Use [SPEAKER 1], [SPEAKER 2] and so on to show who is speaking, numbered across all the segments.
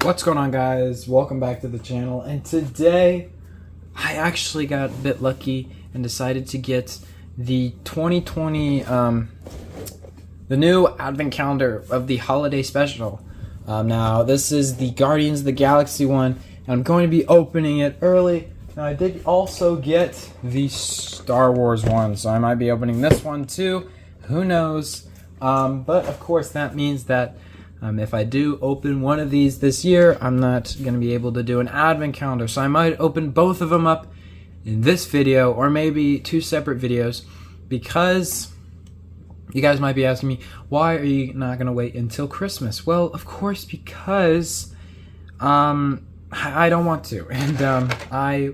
[SPEAKER 1] What's going on, guys? Welcome back to the channel, and today I actually got a bit lucky and decided to get the 2020 the new advent calendar of the holiday special. Now this is the Guardians of the Galaxy one, and I'm going to be opening it early. Now I did also get the Star Wars one, so I might be opening this one too, who knows. But of course that means that if I do open one of these this year, I'm not going to be able to do an advent calendar. So I might open both of them up in this video, or maybe two separate videos, because you guys might be asking me, why are you not going to wait until Christmas? Well, of course, because I don't want to. And I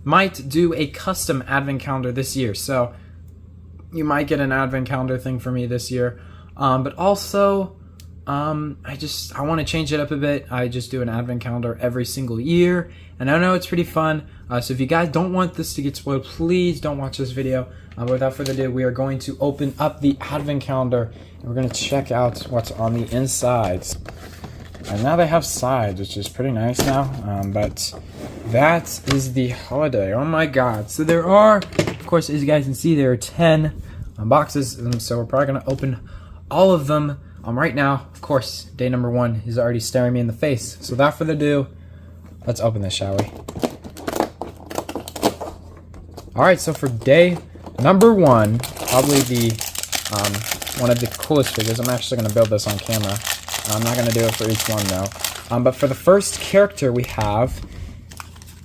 [SPEAKER 1] might do a custom advent calendar this year. So you might get an advent calendar thing for me this year. But also, I want to change it up a bit. I just do an advent calendar every single year, and I know it's pretty fun. So if you guys don't want this to get spoiled, please don't watch this video. But without further ado, we are going to open up the advent calendar, and we're going to check out what's on the insides. And now they have sides, which is pretty nice now. But that is the holiday. Oh my god. So there are, of course, as you guys can see, there are 10 boxes, and so we're probably going to open all of them. Right now, of course, day number 1 is already staring me in the face. So without further ado, let's open this, shall we? Alright, so for day number 1, probably the one of the coolest figures. I'm actually going to build this on camera. I'm not going to do it for each one, though. But for the first character we have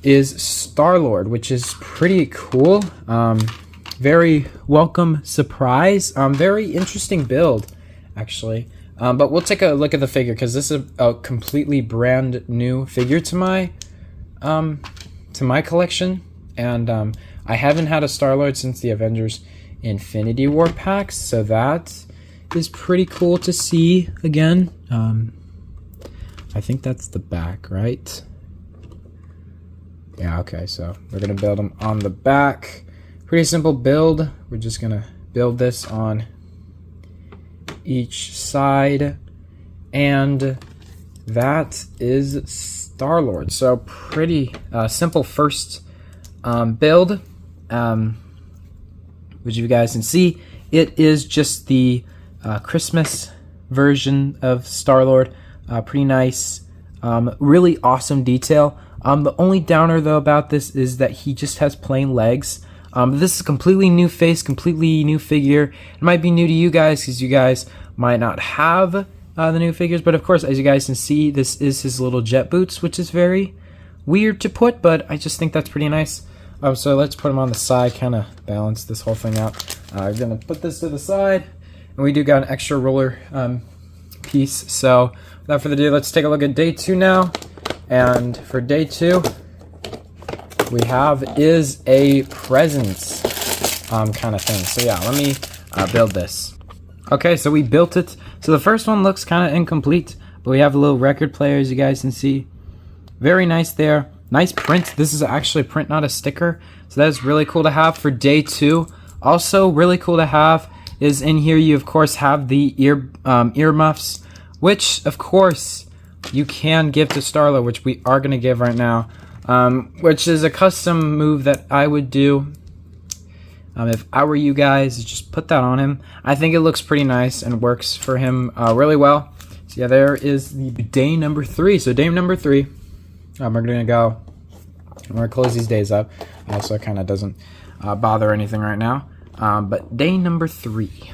[SPEAKER 1] is Star-Lord, which is pretty cool. Very welcome surprise. Very interesting build, actually. But we'll take a look at the figure, because this is a completely brand new figure to my collection, and I haven't had a Star-Lord since the Avengers Infinity War packs, so that is pretty cool to see again. I think that's the back, right? Yeah, okay, so we're gonna build them on the back. Pretty simple build. We're just gonna build this on each side, and that is Star-Lord. So pretty simple first build, which you guys can see, it is just the Christmas version of Star-Lord. Pretty nice, really awesome detail. The only downer though about this is that he just has plain legs. This is a completely new face, completely new figure. It might be new to you guys, because you guys might not have the new figures. But of course, as you guys can see, this is his little jet boots, which is very weird to put, but I just think that's pretty nice. So let's put him on the side, kind of balance this whole thing out. I'm going to put this to the side, and we do got an extra roller piece. So without further ado, let's take a look at day 2 now. And for day 2, we have is a presents kind of thing. So yeah, let me build this. Okay, so we built it. So the first one looks kind of incomplete, but we have a little record player, as you guys can see. Very nice there. Nice print. This is actually a print, not a sticker. So that is really cool to have for day 2. Also really cool to have is in here you of course have the ear muffs, which of course you can give to Star-Lord, which we are going to give right now. Which is a custom move that I would do if I were you guys. Just put that on him. I think it looks pretty nice and works for him really well. So yeah, there is the day number 3. So day number 3, we're gonna go. I'm gonna close these days up, so it kind of doesn't bother anything right now. But day number 3.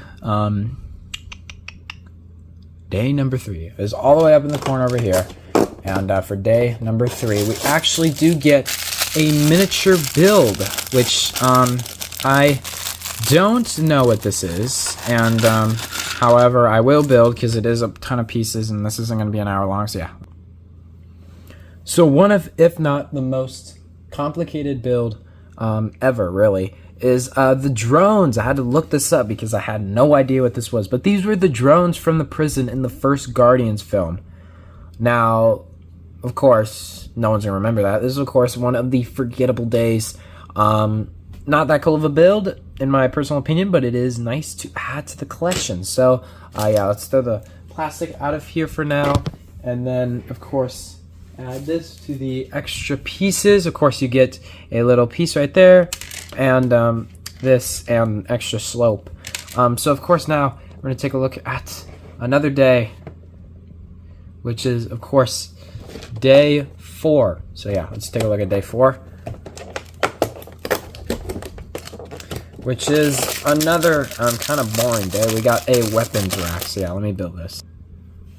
[SPEAKER 1] Day number 3 is all the way up in the corner over here. And for day number 3, we actually do get a miniature build, which I don't know what this is. And however, I will build, because it is a ton of pieces, and this isn't going to be an hour long. So yeah. So one of, if not the most complicated build ever, really, is the drones. I had to look this up because I had no idea what this was. But these were the drones from the prison in the first Guardians film. Now, of course, no one's going to remember that. This is, of course, one of the forgettable days. Not that cool of a build, in my personal opinion, but it is nice to add to the collection. So, yeah, let's throw the plastic out of here for now. And then, of course, add this to the extra pieces. Of course, you get a little piece right there, and this and extra slope. So of course now we're going to take a look at another day, which is of course day 4. So yeah, let's take a look at day 4, which is another kind of boring day. We got a weapons rack. So yeah, let me build this.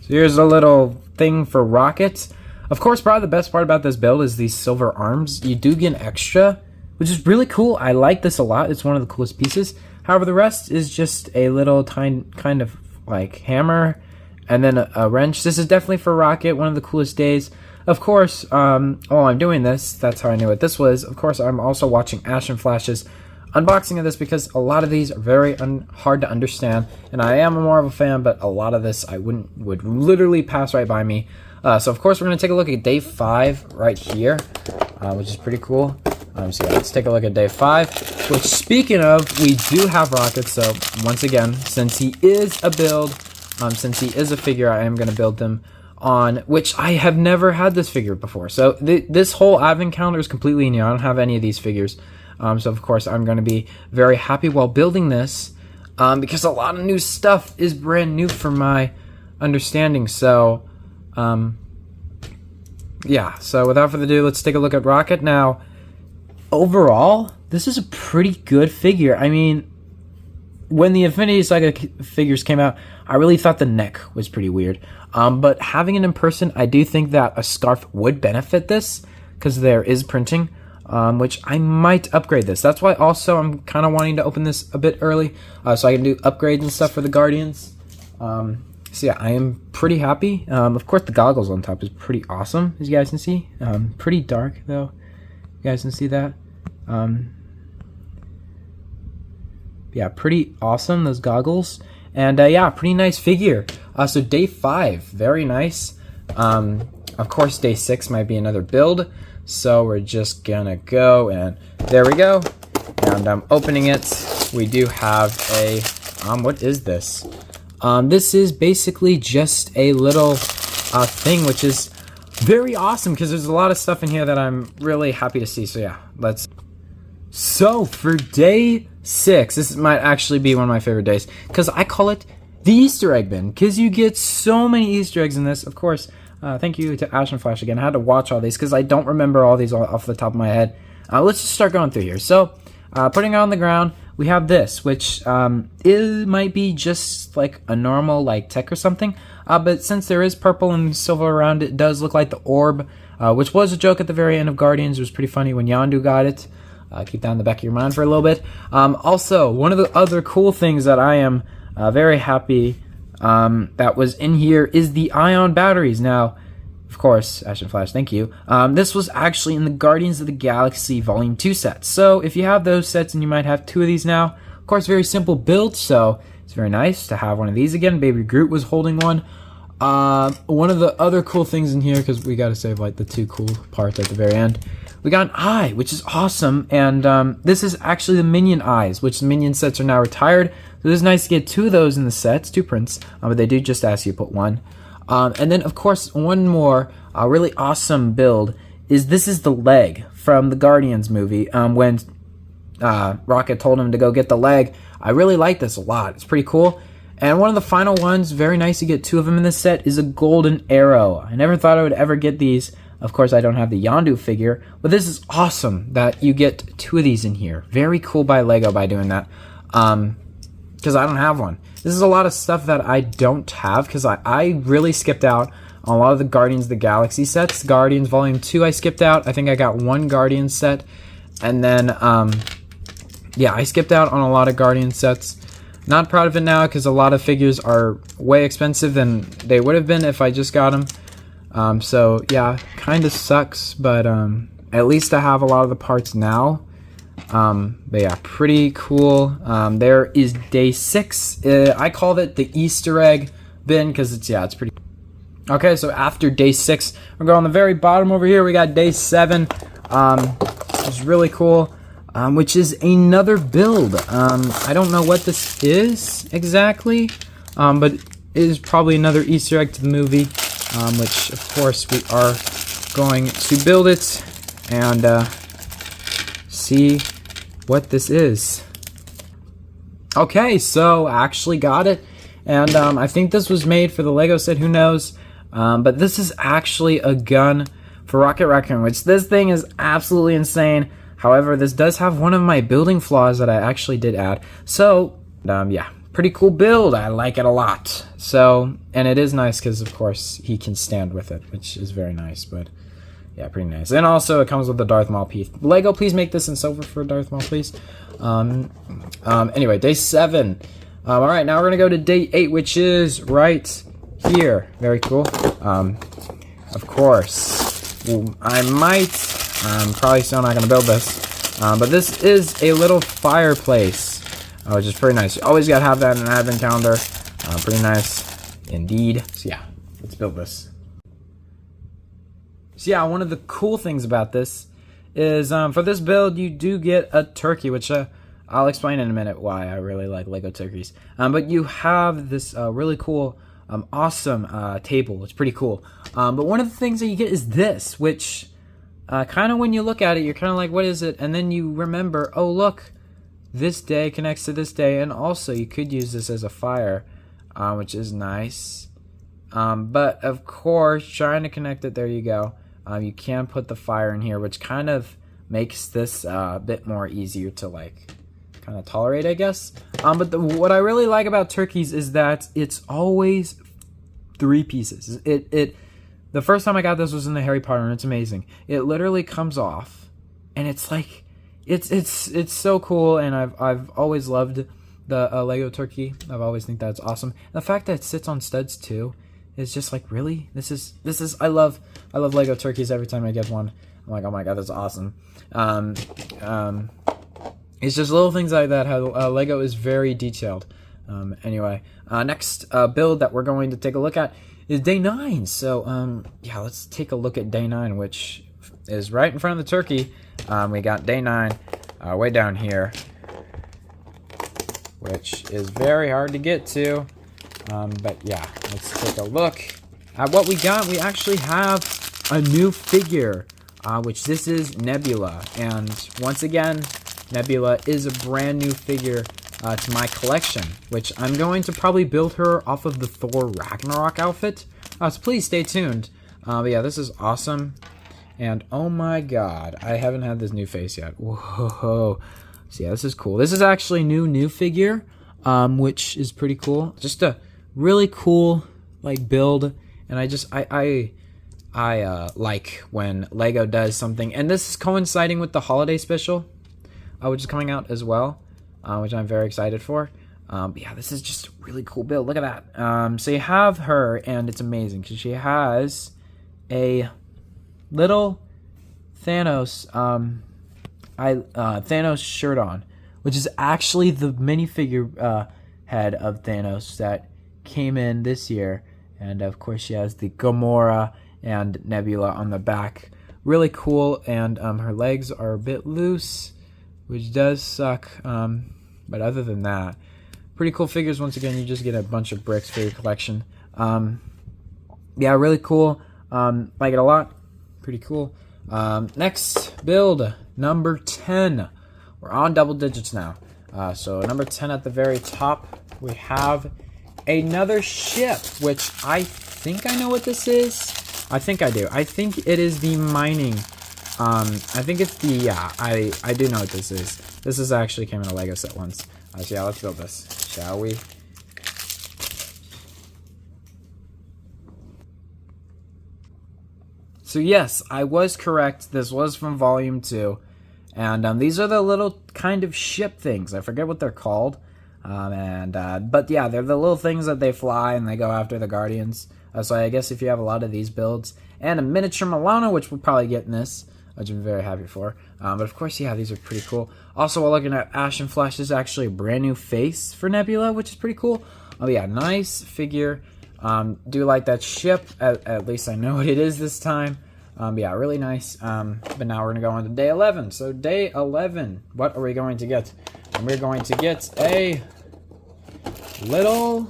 [SPEAKER 1] So here's a little thing for rockets. Of course, probably the best part about this build is these silver arms. You do get an extra, which is really cool. I like this a lot. It's one of the coolest pieces. However, the rest is just a little kind of like hammer and then a wrench. This is definitely for rocket, one of the coolest days. Of course, while I'm doing this, that's how I knew what this was. Of course, I'm also watching Ash and Flash's unboxing of this because a lot of these are very hard to understand, and I am more of a fan, but a lot of this would literally pass right by me. So of course we're going to take a look at day 5 right here, which is pretty cool. So yeah, let's take a look at day 5, which, speaking of, we do have rockets. So once again, since he is a build, since he is a figure, I am going to build them on, which I have never had this figure before. So this whole advent calendar is completely new. I don't have any of these figures. So of course I'm going to be very happy while building this, because a lot of new stuff is brand new for my understanding. So yeah, so without further ado, let's take a look at Rocket. Now, overall, this is a pretty good figure. I mean, when the Infinity Saga figures came out, I really thought the neck was pretty weird. But having it in person, I do think that a scarf would benefit this, because there is printing, which I might upgrade this. That's why also I'm kind of wanting to open this a bit early, so I can do upgrades and stuff for the Guardians. So yeah, I am pretty happy. Of course, the goggles on top is pretty awesome, as you guys can see. Pretty dark, though. You guys can see that. Yeah, pretty awesome, those goggles. And yeah, pretty nice figure. So day 5, very nice. Of course, day 6 might be another build. So we're just gonna go, and there we go. And I'm opening it. We do have a, what is this? This is basically just a little thing, which is very awesome because there's a lot of stuff in here that I'm really happy to see. So yeah, let's. So for day 6, this might actually be one of my favorite days because I call it the Easter egg bin, because you get so many Easter eggs in this. Of course, thank you to Ash and Flash again. I had to watch all these because I don't remember all these off the top of my head. Let's just start going through here. So putting it on the ground, we have this, which it might be just like a normal like tech or something, but since there is purple and silver around it, it does look like the orb, which was a joke at the very end of Guardians. It was pretty funny when Yondu got it. Keep that in the back of your mind for a little bit. Also, one of the other cool things that I am very happy that was in here is the ion batteries. Now, of course, Ash and Flash, thank you. This was actually in the Guardians of the Galaxy Volume 2 sets. So if you have those sets, and you might have 2 of these now, of course, very simple build, so it's very nice to have one of these again. Baby Groot was holding one. One of the other cool things in here, because we got to save like the 2 cool parts at the very end, we got an eye, which is awesome, and this is actually the Minion Eyes, which the Minion sets are now retired. So it is nice to get 2 of those in the sets, 2 prints, but they do just ask you to put 1. And then, of course, one more really awesome build is this is the leg from the Guardians movie. When Rocket told him to go get the leg, I really like this a lot. It's pretty cool. And one of the final ones, very nice to get 2 of them in this set, is a golden arrow. I never thought I would ever get these. Of course, I don't have the Yondu figure, but this is awesome that you get 2 of these in here. Very cool by Lego by doing that, because I don't have one. This is a lot of stuff that I don't have, because I really skipped out on a lot of the Guardians of the Galaxy sets. Guardians Volume 2 I skipped out. I think I got 1 Guardians set, and then, yeah, I skipped out on a lot of Guardian sets. Not proud of it now, because a lot of figures are way expensive than they would have been if I just got them. So yeah, kind of sucks, but at least I have a lot of the parts now. But yeah, pretty cool. There is day 6. I called it the Easter egg bin because it's pretty. Okay, so after day 6, we're going on the very bottom over here. We got day 7, which is really cool, which is another build. I don't know what this is exactly, but it is probably another Easter egg to the movie. Which, of course, we are going to build it and see what this is. Okay, so I actually got it, and I think this was made for the Lego set, who knows, but this is actually a gun for Rocket Raccoon, which this thing is absolutely insane. However, this does have one of my building flaws that I actually did add, so yeah, pretty cool build. I like it a lot. So, and it is nice because of course he can stand with it, which is very nice, but yeah, pretty nice. And also it comes with the Darth Maul piece. Lego, please make this in silver for Darth Maul, please. Anyway, day 7. All right, now we're gonna go to day 8, which is right here. Very cool. Of course, I might, I'm probably still not gonna build this, but this is a little fireplace, which is pretty nice. You always gotta have that in an advent calendar. Pretty nice indeed. So yeah, let's build this. So yeah, one of the cool things about this is for this build you do get a turkey, which I'll explain in a minute why I really like Lego turkeys. But you have this really cool, awesome table. It's pretty cool. But one of the things that you get is this, which kind of when you look at it, you're kind of like, what is it? And then you remember, oh look, this day connects to this day, and also you could use this as a fire, which is nice. But of course, trying to connect it, there you go. You can put the fire in here, which kind of makes this a bit more easier to like kind of tolerate, I guess. But what I really like about turkeys is that it's always 3 pieces. The first time I got this was in the Harry Potter, and it's amazing. It literally comes off, and it's like it's so cool. And I've always loved the Lego turkey. I've always think that's awesome. And the fact that it sits on studs too. It's just like, really? This is I love Lego turkeys. Every time I get one, I'm like, oh my god, that's awesome. It's just little things like that, how Lego is very detailed. Anyway, next build that we're going to take a look at is day 9. So yeah, let's take a look at day 9, which is right in front of the turkey. We got day 9 way down here, which is very hard to get to. But yeah, let's take a look at what we got. We actually have a new figure, which this is Nebula. And once again, Nebula is a brand new figure to my collection, which I'm going to probably build her off of the Thor Ragnarok outfit. So please stay tuned. But yeah, this is awesome. And oh my god, I haven't had this new face yet. Whoa. So yeah, this is cool. This is actually new figure, which is pretty cool. Just a really cool like build, and I like when Lego does something, and this is coinciding with the holiday special, which is coming out as well, which I'm very excited for. But yeah, this is just a really cool build. Look at that. So you have her, and it's amazing because she has a little Thanos Thanos shirt on, which is actually the minifigure head of Thanos that came in this year. And of course she has the Gamora and Nebula on the back. Really cool. And her legs are a bit loose, which does suck, but other than that, pretty cool figures. Once again, you just get a bunch of bricks for your collection. Yeah, really cool. Like it a lot. Pretty cool. Next build, number 10. We're on double digits now. So number 10 at the very top, we have another ship, which I think I know what this is. I think I do. I think it is the mining. I think it's the, yeah, I do know what this is. This is actually came in a Lego set once. So yeah, let's build this, shall we? So yes, I was correct. This was from Volume 2. And these are the little kind of ship things. I forget what they're called. But yeah, they're the little things that they fly and they go after the Guardians. So I guess if you have a lot of these builds, and a miniature Milano, which we'll probably get in this, which I'm very happy for. But of course, yeah, these are pretty cool. Also, while looking at Ash and Flash, this is actually a brand new face for Nebula, which is pretty cool. Oh yeah, nice figure. Do like that ship, at least I know what it is this time. Yeah, really nice. But now we're going to go on to day 11. So day 11, what are we going to get? And we're going to get a little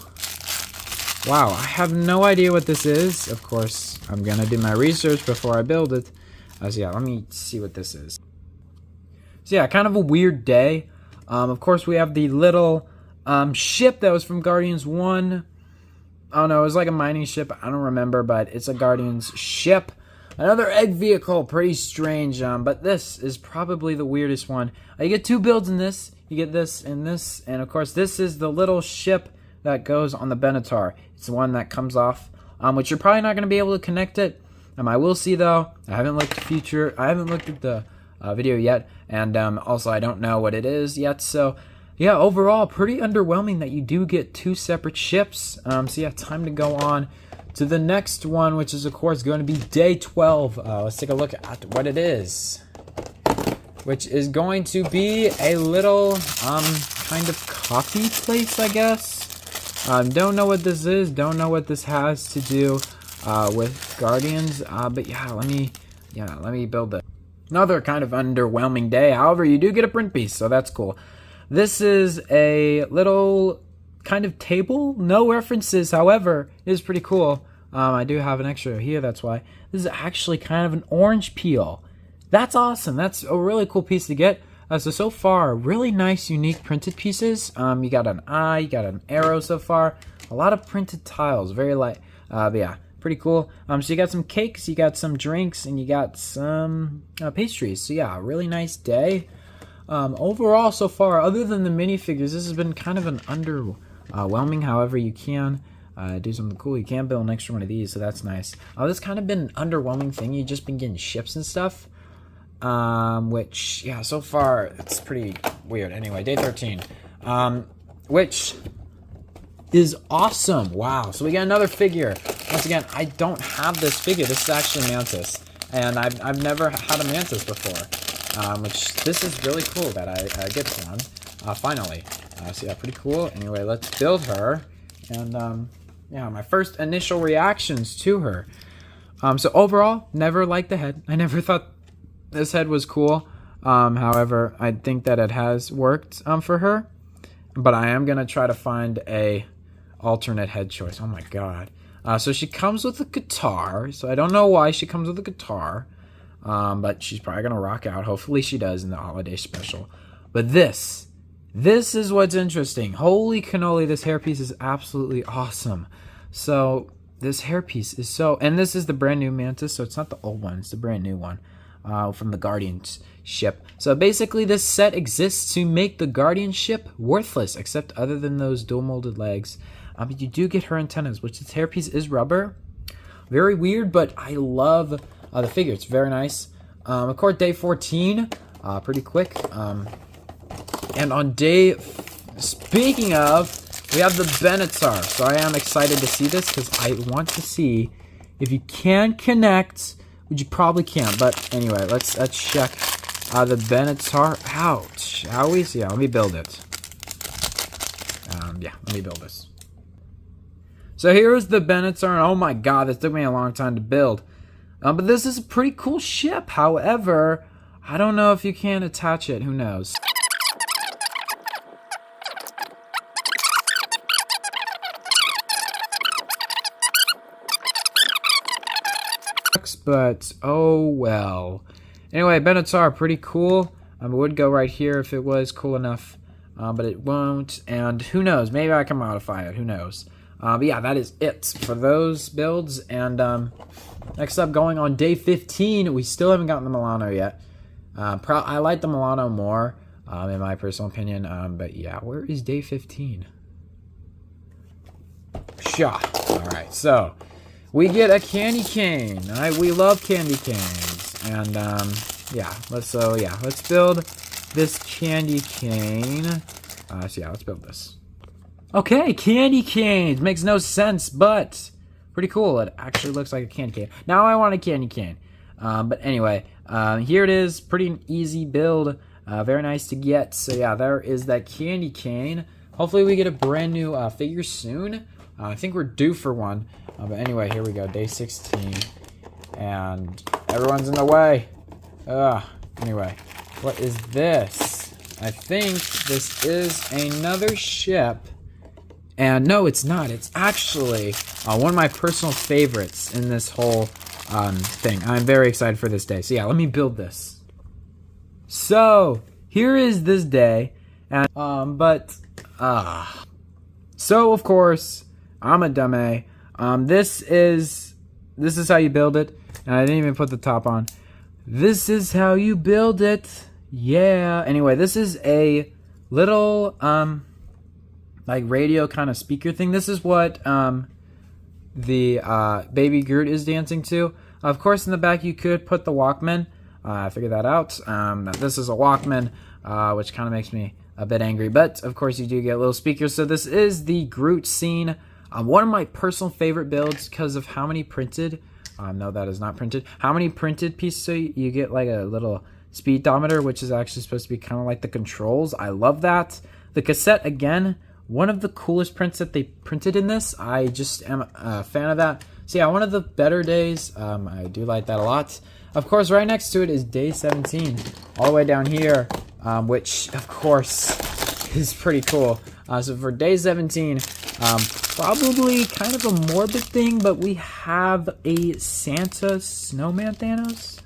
[SPEAKER 1] Wow, I have no idea what this is. Of course, I'm gonna do my research before I build it. So yeah, let me see what this is. So yeah, kind of a weird day. Of course, we have the little ship that was from Guardians 1. Oh no, it was like a mining ship. I don't remember, but it's a Guardians ship. Another egg vehicle, pretty strange. But this is probably the weirdest one. You get 2 builds in this. You get this and this. And of course, this is the little ship that goes on the Benatar. It's the one that comes off, which you're probably not going to be able to connect it. I will see though. I haven't looked at the video yet, and also I don't know what it is yet. So yeah, overall pretty underwhelming that you do get 2 separate ships. So yeah, time to go on to the next one, which is of course going to be day 12. Let's take a look at what it is, which is going to be a little kind of coffee place, I guess. Don't know what this is. Don't know what this has to do with Guardians. But yeah, let me build it. Another kind of underwhelming day. However, you do get a print piece, so that's cool. This is a little kind of table. No references, however, it is pretty cool. I do have an extra here, that's why. This is actually kind of an orange peel. That's awesome. That's a really cool piece to get. So far, really nice, unique printed pieces. You got an eye, you got an arrow so far. A lot of printed tiles, very light. But yeah, pretty cool. So you got some cakes, you got some drinks, and you got some pastries. So yeah, really nice day. Overall, so far, other than the minifigures, this has been kind of an underwhelming. However, you can do something cool. You can build an extra one of these, so that's nice. This kind of been an underwhelming thing. You've just been getting ships and stuff. Which, yeah, so far, it's pretty weird. Anyway, day 13, which is awesome. Wow. So we got another figure. Once again, I don't have this figure. This is actually Mantis, and I've never had a Mantis before, which this is really cool that I get one, finally. So yeah, pretty cool. Anyway, let's build her, and, yeah, my first initial reactions to her. So overall, never liked the head. I never thought this head was cool. However, I think that it has worked for her. But I am going to try to find a alternate head choice. Oh my god. So she comes with a guitar. So I don't know why she comes with a guitar. But she's probably going to rock out. Hopefully she does in the holiday special. But this is what's interesting. Holy cannoli, this hairpiece is absolutely awesome. So this hairpiece is so... And this is the brand new Mantis. So it's not the old one. It's the brand new one. From the Guardians ship. So basically this set exists to make the Guardian ship worthless, except other than those dual molded legs. But you do get her antennas, which this hairpiece is rubber. Very weird, but I love the figure. It's very nice. Of course, day 14, pretty quick. And on day, speaking of, we have the Benatar. So I am excited to see this because I want to see if you can connect, which you probably can't. But anyway, let's check the Benatar out, shall we? So yeah, let me build it. Yeah, let me build this. So here's the Benatar, and oh my god, this took me a long time to build. But this is a pretty cool ship. However, I don't know if you can attach it. Who knows? But oh well. Anyway, Benatar, pretty cool. It would go right here if it was cool enough, but it won't. And who knows? Maybe I can modify it. Who knows? But yeah, that is it for those builds. And next up, going on day 15, we still haven't gotten the Milano yet. I like the Milano more, in my personal opinion. But yeah, where is day 15? Shot. All right, so we get a candy cane. We love candy canes. And yeah, let's build this candy cane. So yeah, let's build this. Okay, candy canes. Makes no sense, but pretty cool. It actually looks like a candy cane. Now I want a candy cane. But anyway, here it is. Pretty easy build. Very nice to get. So yeah, there is that candy cane. Hopefully we get a brand new figure soon. I think we're due for one. But anyway, here we go. Day 16. And everyone's in the way. Anyway, what is this? I think this is another ship And no, it's not. It's actually one of my personal favorites in this whole thing. I'm very excited for this day. So yeah, let me build this. So here is this day, and so of course I'm a dummy. This is how you build it, and I didn't even put the top on. This is how you build it. Yeah. Anyway, this is a little like radio kind of speaker thing. This is what the baby Groot is dancing to. Of course, in the back you could put the Walkman. I figured that out. This is a Walkman, which kind of makes me a bit angry. But of course, you do get little speakers. So this is the Groot Scene. One of my personal favorite builds because of how many printed. No, that is not printed. How many printed pieces? So you get like a little speedometer, which is actually supposed to be kind of like the controls. I love that. The cassette, again, one of the coolest prints that they printed in this. I just am a fan of that. So yeah, one of the better days. I do like that a lot. Of course, right next to it is day 17, all the way down here, which of course is pretty cool. So for day 17, probably kind of a morbid thing, but we have a Santa Snowman Thanos.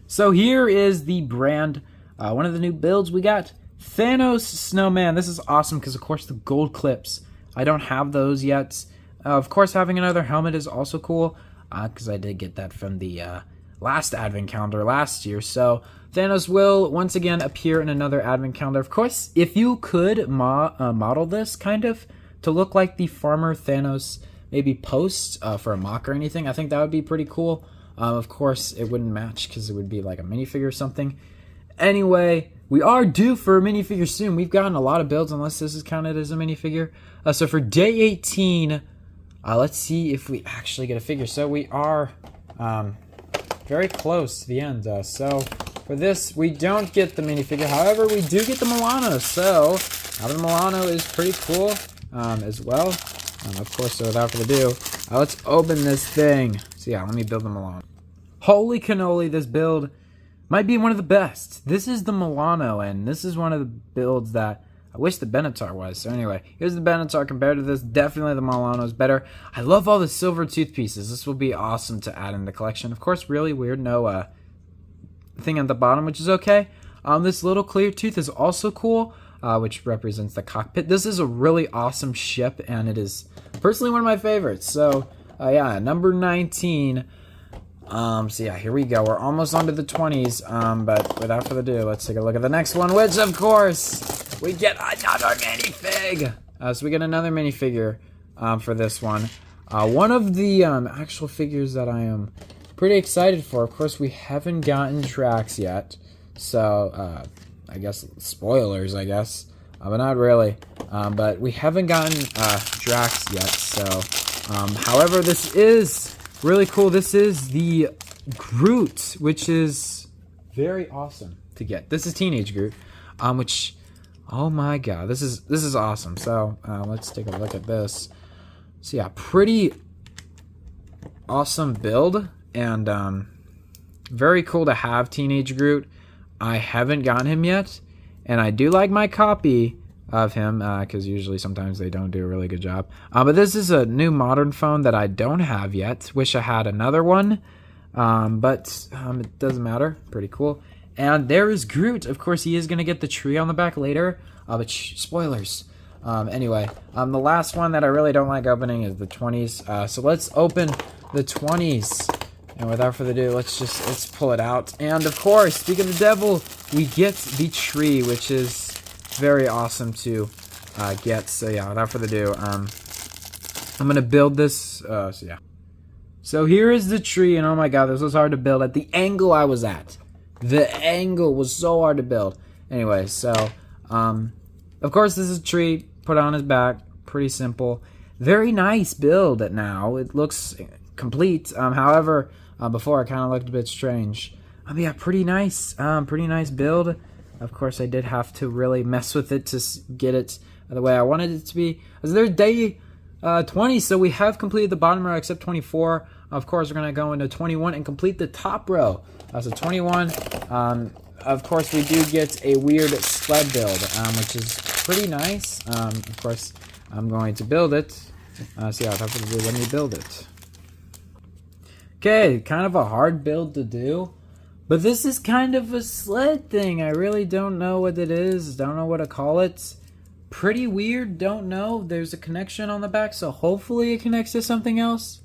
[SPEAKER 1] So here is the brand, one of the new builds we got. Thanos Snowman. This is awesome because, of course, the gold clips. I don't have those yet. Of course, having another helmet is also cool because I did get that from the last advent calendar last year. So Thanos will once again appear in another advent calendar. Of course, if you could model this kind of to look like the Farmer Thanos, maybe post for a mock or anything, I think that would be pretty cool. Of course, it wouldn't match because it would be like a minifigure or something. Anyway, we are due for a minifigure soon. We've gotten a lot of builds, unless this is counted as a minifigure. So for day 18, let's see if we actually get a figure. So we are very close to the end. So for this, we don't get the minifigure. However, we do get the Milano. So having the Milano is pretty cool as well. Of course, so without further ado, let's open this thing. So yeah, let me build the Milano. Holy cannoli, this build might be one of the best. This is the Milano, and this is one of the builds that I wish the Benatar was. So anyway, here's the Benatar compared to this. Definitely the Milano is better. I love all the silver tooth pieces. This will be awesome to add in the collection. Of course, really weird, no thing at the bottom, which is okay. This little clear tooth is also cool, which represents the cockpit. This is a really awesome ship, and it is personally one of my favorites. So yeah, number 19. So yeah, here we go. We're almost onto the 20s, but without further ado, let's take a look at the next one, which, of course, we get another minifig. So we get another minifigure for this one. One of the actual figures that I am pretty excited for. Of course, we haven't gotten Drax yet, so I guess spoilers, I guess, but not really. But we haven't gotten Drax yet, so however, this is really cool. This is the Groot, which is very awesome to get. This is Teenage Groot, which, oh my god, this is awesome. So let's take a look at this. So yeah, pretty awesome build, and very cool to have Teenage Groot. I haven't gotten him yet, and I do like my copy of him because usually sometimes they don't do a really good job. But this is a new modern phone that I don't have yet. Wish I had another one, but it doesn't matter. Pretty cool. And there is Groot. Of course, he is going to get the tree on the back later, but spoilers. Anyway, the last one that I really don't like opening is the 20s. So let's open the 20s. And without further ado, let's pull it out. And of course, speaking of the devil, we get the tree, which is very awesome to get. So yeah, without further ado, I'm gonna build this. So yeah. So here is the tree, and oh my god, this was hard to build at the angle I was at. The angle was so hard to build. Anyway, so of course this is a tree put on his back. Pretty simple. Very nice build. Now it looks complete. However, before it kind of looked a bit strange. Yeah, pretty nice build. Of course, I did have to really mess with it to get it the way I wanted it to be. So there's day 20, so we have completed the bottom row except 24. Of course, we're going to go into 21 and complete the top row. So 21, of course, we do get a weird sled build, which is pretty nice. Of course, I'm going to build it. See how tough it is. Let me build it. Okay, kind of a hard build to do. But this is kind of a sled thing. I really don't know what it is. Don't know what to call it. Pretty weird. Don't know. There's a connection on the back, so hopefully it connects to something else.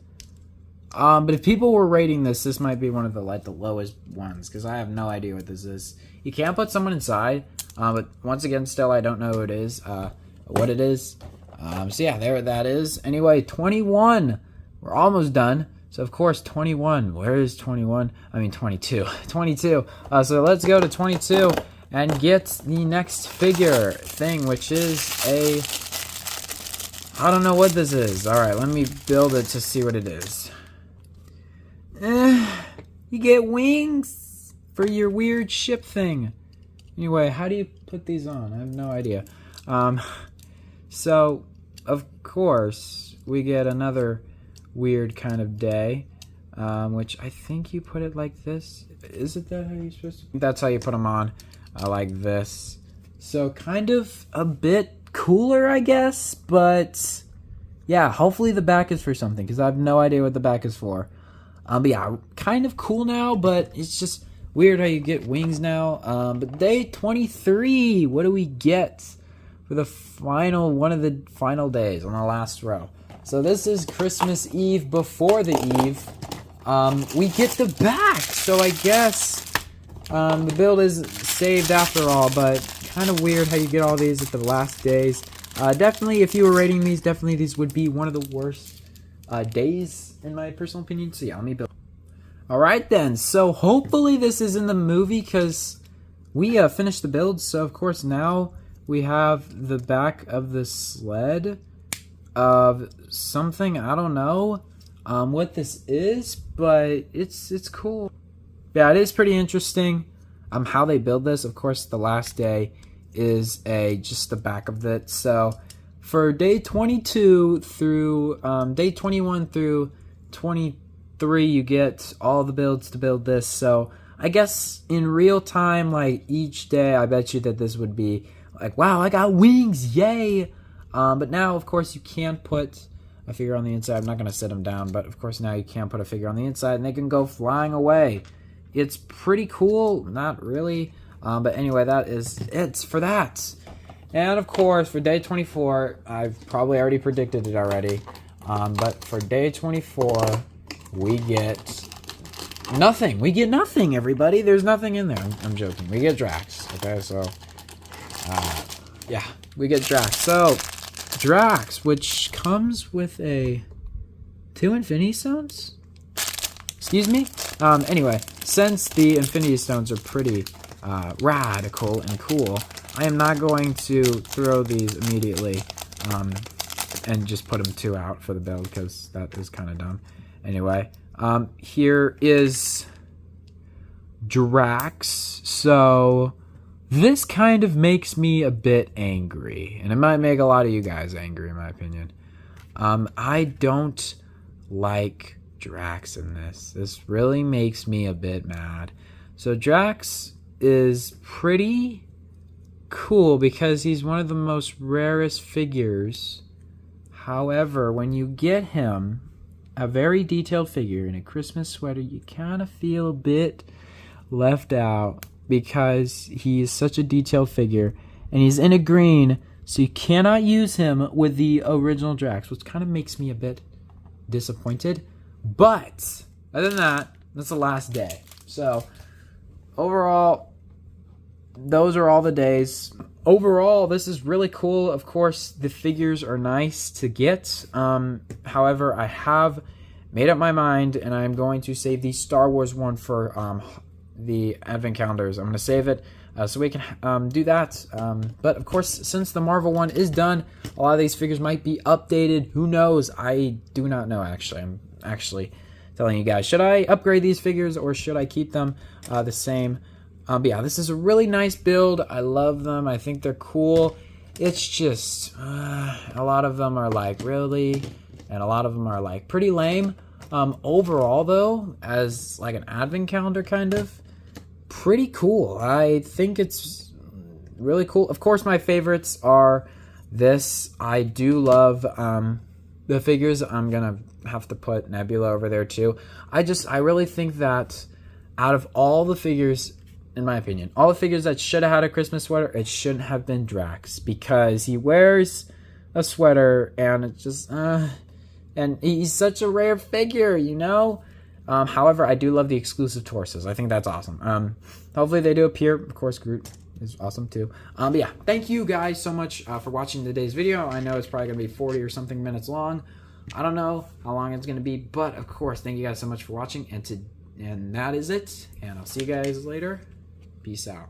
[SPEAKER 1] But if people were rating this, this might be one of the lowest ones, because I have no idea what this is. You can't put someone inside, but once again, still I don't know what it is. So yeah, there that is. Anyway, 21. We're almost done. So of course 21. Where is 21? I mean 22. 22. So let's go to 22 and get the next figure thing, which is a... I don't know what this is. Alright, let me build it to see what it is. You get wings for your weird ship thing. Anyway, how do you put these on? I have no idea. So, of course, we get another weird kind of day, which I think you put it like this. Is it that how you're supposed to? That's how you put them on, like this. So kind of a bit cooler, I guess, but yeah, hopefully the back is for something, because I have no idea what the back is for. But yeah, kind of cool now, but it's just weird how you get wings now. But day 23, what do we get for the final, one of the final days on the last row? So this is Christmas Eve before the Eve. We get the back, so I guess the build is saved after all, but kind of weird how you get all these at the last days. Definitely, if you were rating these, definitely these would be one of the worst days, in my personal opinion. So yeah, let me build. Alright then, so hopefully this is in the movie, because we finished the build, so of course now we have the back of the sled of something. I don't know what this is, but it's cool. Yeah, it is pretty interesting how they build this. Of course, the last day is just the back of it. So for day 22 through day 21 through 23, you get all the builds to build this. So I guess in real time, like each day, I bet you that this would be like, wow, I got wings, yay! But now, of course, you can put a figure on the inside. I'm not going to sit them down, but of course now you can put a figure on the inside and they can go flying away. It's pretty cool. Not really. But anyway, that is it for that. And of course, for day 24, I've probably already predicted it already. But for day 24, we get nothing. We get nothing, everybody. There's nothing in there. I'm joking. We get Drax. Okay, so yeah, we get Drax. So Drax, which comes with two Infinity Stones? Excuse me? Anyway, since the Infinity Stones are pretty radical and cool, I am not going to throw these immediately and just put them 2 out for the build, because that is kind of dumb. Anyway, here is Drax. So this kind of makes me a bit angry, and it might make a lot of you guys angry, in my opinion. I don't like Drax in this. This really makes me a bit mad. So Drax is pretty cool because he's one of the most rarest figures. However, when you get him, a very detailed figure in a Christmas sweater, you kind of feel a bit left out, because he is such a detailed figure, and he's in a green, so you cannot use him with the original Drax, which kind of makes me a bit disappointed. But other than that, that's the last day. So overall, those are all the days. Overall, this is really cool. Of course, the figures are nice to get. However, I have made up my mind, and I'm going to save the Star Wars one for the advent calendars. I'm going to save it so we can do that. But of course, since the Marvel one is done, a lot of these figures might be updated. Who knows? I do not know, actually. I'm actually telling you guys. Should I upgrade these figures, or should I keep them the same? But yeah, this is a really nice build. I love them. I think they're cool. It's just a lot of them are like, really? And a lot of them are like pretty lame. Overall, though, as like an advent calendar kind of, pretty cool. I think it's really cool. Of course, my favorites are this. I do love the figures. I'm gonna have to put Nebula over there too. I really think that out of all the figures, in my opinion, all the figures that should have had a Christmas sweater, it shouldn't have been Drax, because he wears a sweater and it's just and he's such a rare figure, you know. However, I do love the exclusive torsos. I think that's awesome. Hopefully they do appear. Of course, Groot is awesome too. But yeah, thank you guys so much for watching today's video. I know it's probably gonna be 40 or something minutes long. I don't know how long it's gonna be, but of course, thank you guys so much for watching. And that is it. And I'll see you guys later. Peace out.